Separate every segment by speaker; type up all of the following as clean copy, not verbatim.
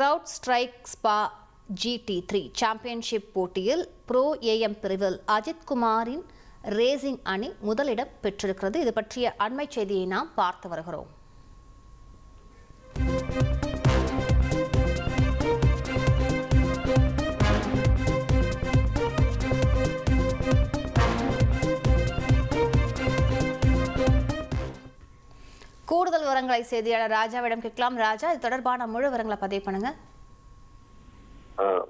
Speaker 1: Crowd strike Spa GT3 championship போட்டியில் pro AM பிரிவில் அஜித் குமாரின் ரேசிங் அணி முதலிடம் பெற்றிருக்கிறது. இது பற்றிய அண்மை செய்தியை நாம் பார்த்து வருகிறோம். கூடுதல் விவரங்களை செய்தியாளர் ராஜாவிடம் கேட்கலாம். ராஜா, இது தொடர்பான முழு விவரங்களை பதிவு பண்ணுங்க.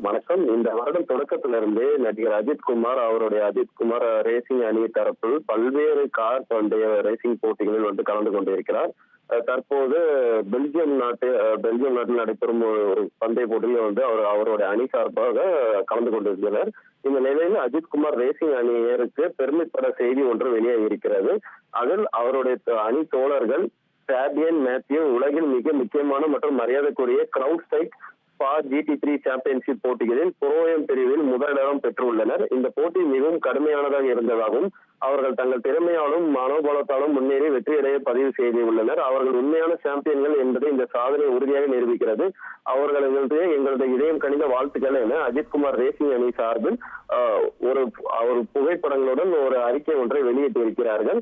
Speaker 2: வணக்கம். இந்த வருடம் தொடக்கத்திலிருந்து நடிகர் அஜித் குமார் அவருடைய அஜித் குமார் ரேசிங் அணி தரப்பில் பல்வேறு கார் பந்தய ரேசிங் போட்டிகளில் கலந்து கொண்டிருக்கிறார். தற்போது பெல்ஜியம் நாட்டில் நடைபெறும் ஒரு பந்தய போட்டியில் அவருடைய அணி சார்பாக கலந்து கொண்டிருக்கிறார். இந்த நிலையில் அஜித் குமார் ரேசிங் அணியருக்கு பெருமைப்பட செய்தி ஒன்று வெளியாகி இருக்கிறது. அதில் அவருடைய அணி தோழர்கள் ஃபேபியன் மேத்யூ உலகில் மிக முக்கியமான மற்றும் மரியாதைக்குரிய crowd strike Spa GT3 championship போட்டிகளில் புரோயம் பிரிவில் முதலிடம் பெற்றுள்ளனர். இந்த போட்டி மிகவும் கடுமையானதாக இருந்ததாகவும் அவர்கள் தங்கள் திறமையாலும் மனோபலத்தாலும் முன்னேறி வெற்றியடைய பதிவு செய்துள்ளனர். அவர்கள் உண்மையான சாம்பியன்கள் என்பதை இந்த சாதனை உறுதியாக நிரூபிக்கிறது. எங்களது இதயம் கணித வாழ்த்துக்கள் என அஜித் குமார் ரேசிங் அணி சார்பில் ஒரு புகைப்படங்களுடன் ஒரு அறிக்கை ஒன்றை வெளியிட்டிருக்கிறார்கள்.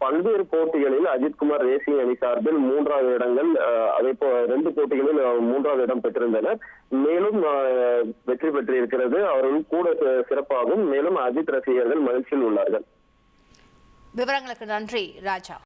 Speaker 2: பல்வேறு போட்டிகளில் அஜித் குமார் ரேசிங் அணி சார்பில் 3வது இடங்கள், அதே போல 2 போட்டிகளில் 3வது இடம் பெற்றிருந்தனர். மேலும் வெற்றி பெற்றிருக்கிறது. அவர்கள் கூட சிறப்பாகும். மேலும் அஜித் ரசிகர்கள் மகிழ்ச்சியில் உள்ளார்கள்.
Speaker 1: விவரங்களுக்கு நன்றி ராஜா.